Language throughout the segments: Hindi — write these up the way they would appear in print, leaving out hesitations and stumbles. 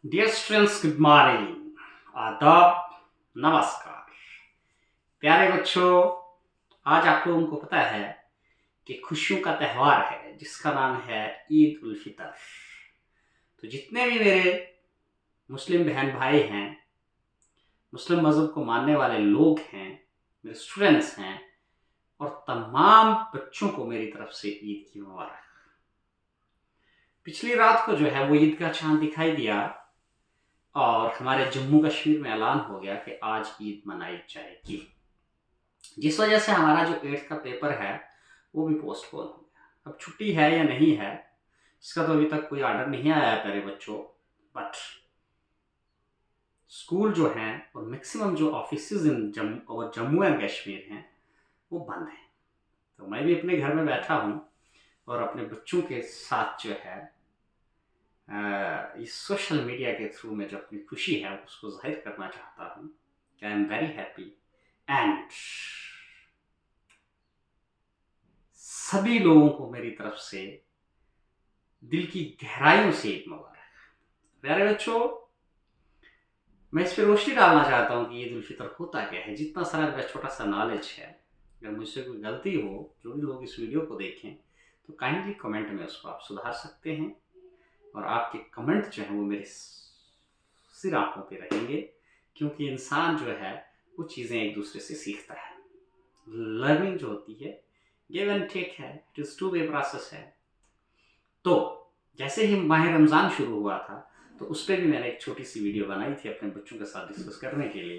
डियर स्टूडेंट्स, गुड मॉर्निंग, आदाब, नमस्कार। प्यारे बच्चों, आज आप लोगों को पता है कि खुशियों का त्यौहार है जिसका नाम है ईद उल फितर। तो जितने भी मेरे मुस्लिम बहन भाई हैं, मुस्लिम मज़हब को मानने वाले लोग हैं, मेरे स्टूडेंट्स हैं, और तमाम बच्चों को मेरी तरफ से ईद की मुबारक। पिछली रात को जो है वो ईद का चांद दिखाई दिया और हमारे जम्मू कश्मीर में ऐलान हो गया कि आज ईद मनाई जाएगी, जिस वजह से हमारा जो 8th का पेपर है वो भी पोस्टपोन हो गया। अब छुट्टी है या नहीं है इसका तो अभी तक कोई ऑर्डर नहीं आया है प्यारे बच्चों, बट स्कूल जो हैं और मैक्सिमम जो offices in Jammu and Kashmir हैं वो बंद हैं। तो मैं भी अपने घर में बैठा हूँ और अपने बच्चों के साथ जो है इस सोशल मीडिया के थ्रू में जो अपनी खुशी है उसको जाहिर करना चाहता हूँ कि I am very happy and सभी लोगों को मेरी तरफ से दिल की गहराइयों से ईद मुबारक। प्यारे बच्चों, मैं इस पर रोशनी डालना चाहता हूँ कि ईद उल फितर होता क्या है। जितना सारा मेरा छोटा सा नॉलेज है, अगर मुझसे कोई गलती हो, जो भी लोग इस वीडियो को देखें तो काइंडली कमेंट में उसको आप सुधार सकते हैं, और आपके कमेंट जो हैं वो मेरे सिर आंखों पे रहेंगे, क्योंकि इंसान जो है वो चीज़ें एक दूसरे से सीखता है। लर्निंग जो होती है गिव एंड टेक है, it is two way process है। तो जैसे ही माह रमज़ान शुरू हुआ था तो उस पर भी मैंने एक छोटी सी वीडियो बनाई थी अपने बच्चों के साथ डिस्कस करने के लिए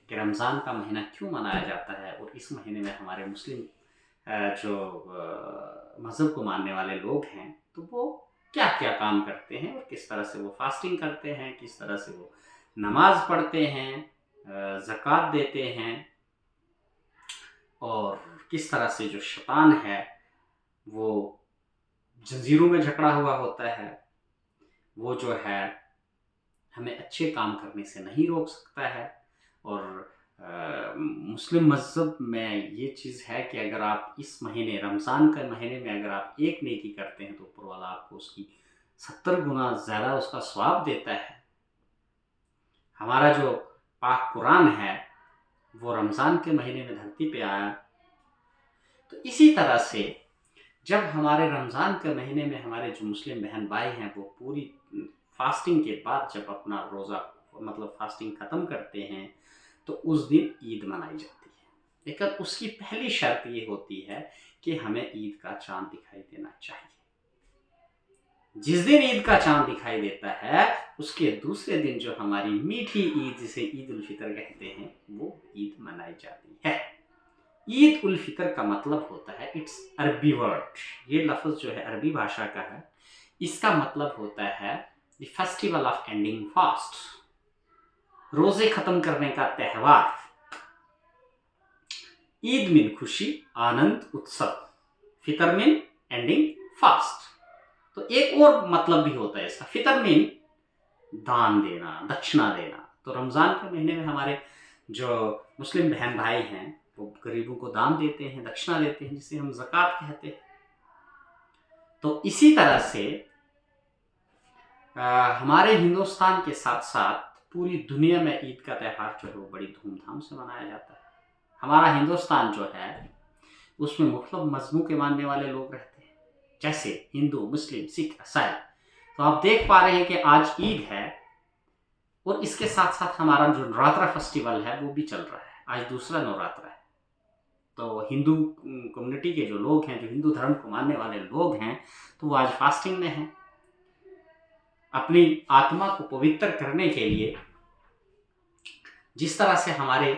कि रमज़ान का महीना क्यों मनाया जाता है, और इस महीने में हमारे मुस्लिम जो मज़हब को मानने वाले लोग हैं तो वो क्या क्या काम करते हैं और किस तरह से वो फास्टिंग करते हैं, किस तरह से वो नमाज पढ़ते हैं, ज़कात देते हैं, और किस तरह से जो शैतान है वो जंजीरों में जकड़ा हुआ होता है, वो जो है हमें अच्छे काम करने से नहीं रोक सकता है। और मुस्लिम मज़हब में ये चीज़ है कि अगर आप इस महीने रमज़ान के महीने में अगर आप एक नेकी करते हैं तो ऊपर वाला आपको उसकी 70 गुना ज़्यादा उसका स्वाब देता है। हमारा जो पाक कुरान है वो रमज़ान के महीने में धरती पे आया। तो इसी तरह से जब हमारे रमज़ान के महीने में हमारे जो मुस्लिम बहन भाई हैं वो पूरी फास्टिंग के बाद जब अपना रोज़ा मतलब फास्टिंग ख़त्म करते हैं तो उस दिन ईद मनाई जाती है। लेकिन उसकी पहली शर्त ये होती है कि हमें ईद का चांद दिखाई देना चाहिए। जिस दिन ईद का चांद दिखाई देता है उसके दूसरे दिन जो हमारी मीठी ईद, जिसे ईद उल फितर कहते हैं, वो ईद मनाई जाती है। ईद उल फितर का मतलब होता है, इट्स अरबी वर्ड, ये लफ्ज़ जो है अरबी भाषा का है। इसका मतलब होता है the festival of ending fast, रोजे खत्म करने का त्यौहार। ईद मीन खुशी, आनंद, उत्सव, फितर मीन एंडिंग फास्ट। तो एक और मतलब भी होता है इसका, फितर मीन दान देना, दक्षिणा देना। तो रमज़ान के महीने में हमारे जो मुस्लिम बहन भाई हैं वो गरीबों को दान देते हैं, दक्षिणा देते हैं, जिसे हम ज़कात कहते हैं। तो इसी तरह से हमारे हिंदुस्तान के साथ साथ पूरी दुनिया में ईद का त्यौहार जो है वो बड़ी धूमधाम से मनाया जाता है। हमारा हिंदुस्तान जो है उसमें मुख्तलिफ मज़हबों के मानने वाले लोग रहते हैं, जैसे हिंदू, मुस्लिम, सिख, ईसाई। तो आप देख पा रहे हैं कि आज ईद है और इसके साथ साथ हमारा जो नवरात्रा फेस्टिवल है वो भी चल रहा है। आज दूसरा नवरात्रा है। तो हिंदू कम्युनिटी के जो लोग हैं, जो हिंदू धर्म को मानने वाले लोग हैं, तो वो आज फास्टिंग में हैं। अपनी आत्मा को पवित्र करने के लिए जिस तरह से हमारे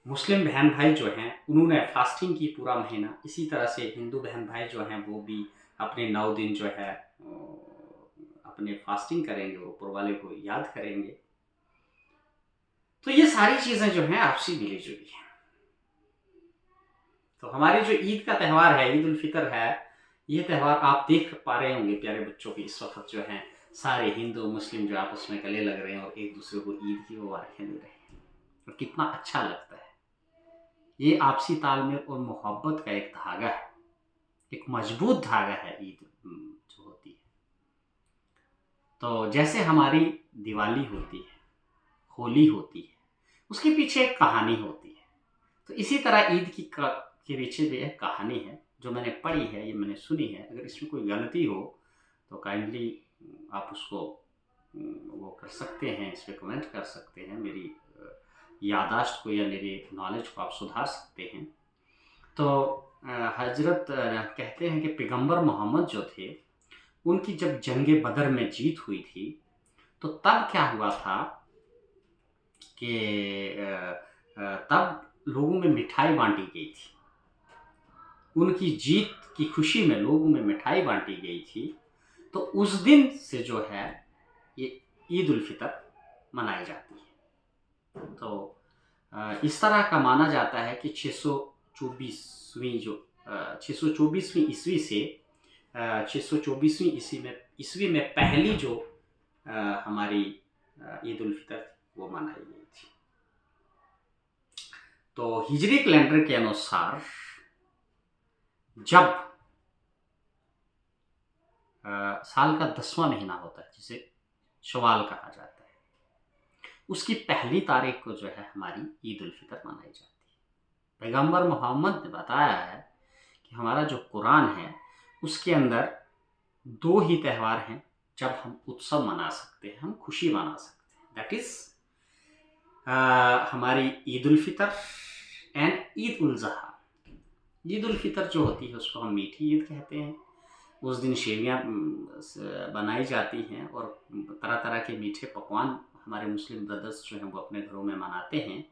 मुस्लिम बहन भाई जो हैं उन्होंने फास्टिंग की पूरा महीना, इसी तरह से हिंदू बहन भाई जो हैं वो भी अपने 9 दिन जो है अपने फास्टिंग करेंगे, ऊपर वाले को याद करेंगे। तो ये सारी चीज़ें जो हैं आपसी मिली जुली हैं। तो हमारी जो ईद का त्यौहार है, ईद उल फितर है, ये त्यौहार आप देख पा रहे होंगे प्यारे बच्चों की इस वक्त जो हैं सारे हिंदू मुस्लिम जो आपस में गले लग रहे हैं और एक दूसरे को ईद की मुबारकें दे रहे हैं, और कितना अच्छा लगता है। ये आपसी तालमेल और मोहब्बत का एक धागा है, एक मजबूत धागा है ईद जो होती है। तो जैसे हमारी दिवाली होती है, होली होती है, उसके पीछे एक कहानी होती है। तो इसी तरह ईद के पीछे भी एक कहानी है जो मैंने पढ़ी है, ये मैंने सुनी है। अगर इसमें कोई गलती हो तो काइंडली आप उसको वो कर सकते हैं, इस पर कमेंट कर सकते हैं। मेरी यादाश्त को या मेरे नॉलेज को आप सुधार सकते हैं। तो हजरत कहते हैं कि पैगंबर मोहम्मद जो थे, उनकी जब जंग बदर में जीत हुई थी, तो तब क्या हुआ था कि तब लोगों में मिठाई बांटी गई थी। उनकी जीत की खुशी में लोगों में मिठाई बांटी गई थी। तो उस दिन से जो है ये ईद उल फितर मनाई जाती है। तो इस तरह का माना जाता है कि 624वीं जो 624वीं ईस्वी से 624वीं ईस्वी में पहली जो हमारी ईद उल फितर वो मनाई गई थी। तो हिजरी कैलेंडर के अनुसार जब साल का 10वां महीना होता है, जिसे शवाल कहा जाता है, उसकी पहली तारीख को जो है हमारी ईद उल फितर मनाई जाती है। पैगंबर मोहम्मद ने बताया है कि हमारा जो कुरान है उसके अंदर 2 ही त्यौहार हैं जब हम उत्सव मना सकते हैं, हम खुशी मना सकते हैं। दैट इज हमारी ईद उल फितर एंड ईद उल ज़ुहा। ईद उल फितर जो होती है उसको हम मीठी ईद कहते हैं। उस दिन सेवियाँ बनाई जाती हैं और तरह तरह के मीठे पकवान हमारे मुस्लिम ब्रदर्स जो हैं वो अपने घरों में मनाते हैं,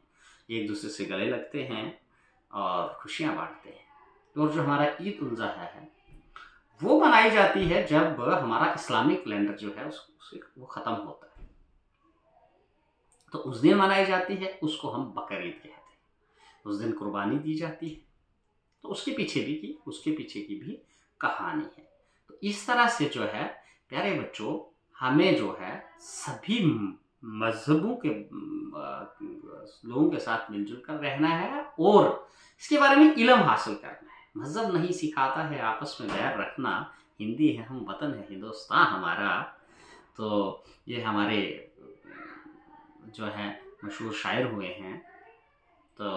एक दूसरे से गले लगते हैं और खुशियाँ बांटते हैं। और जो हमारा ईद उल ज़ुहा है वो मनाई जाती है जब हमारा इस्लामिक कैलेंडर जो है वो ख़त्म होता है, तो उस दिन मनाई जाती है। उसको हम बकर ईद कहते हैं। उस दिन कुर्बानी दी जाती है। तो उसके पीछे की भी कहानी है। तो इस तरह से जो है प्यारे बच्चों, हमें जो है सभी मजहबों के लोगों के साथ मिलजुल कर रहना है और इसके बारे में इल्म हासिल करना है। मजहब नहीं सिखाता है आपस में बैर रखना। हिंदी है हम वतन है हिंदुस्तान हमारा। तो ये हमारे जो है मशहूर शायर हुए हैं, तो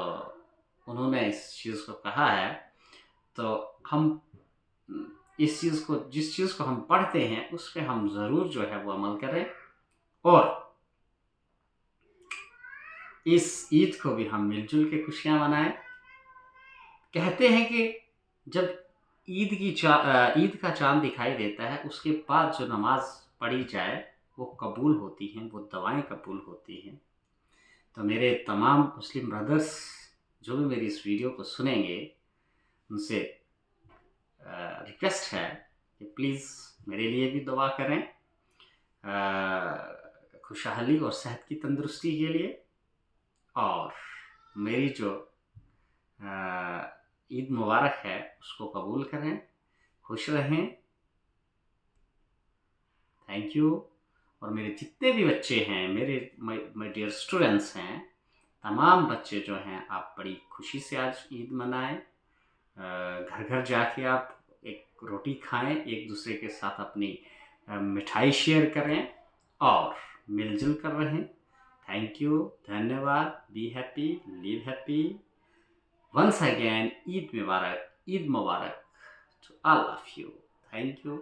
उन्होंने इस चीज़ को कहा है। तो हम इस चीज़ को, जिस चीज़ को हम पढ़ते हैं उस पर हम ज़रूर जो है वो अमल करें और इस ईद को भी हम मिलजुल के खुशियाँ मनाएं। कहते हैं कि जब ईद का चांद दिखाई देता है उसके बाद जो नमाज पढ़ी जाए वो कबूल होती हैं, वो दुआएं कबूल होती हैं। तो मेरे तमाम मुस्लिम ब्रदर्स जो भी मेरी इस वीडियो को सुनेंगे उनसे रिक्वेस्ट है कि प्लीज़ मेरे लिए भी दुआ करें, खुशहाली और सेहत की तंदुरुस्ती के लिए, और मेरी जो ईद मुबारक है उसको कबूल करें। खुश रहें। Thank you. और मेरे जितने भी बच्चे हैं, मेरे माय डियर स्टूडेंट्स हैं, तमाम बच्चे जो हैं आप बड़ी खुशी से आज ईद मनाएं। घर घर जाके आप एक रोटी खाएं, एक दूसरे के साथ अपनी मिठाई शेयर करें और मिलजुल कर रहें। थैंक यू, धन्यवाद। Be happy, live happy. Once again Eid मुबारक, ईद मुबारक to all of you. Thank you.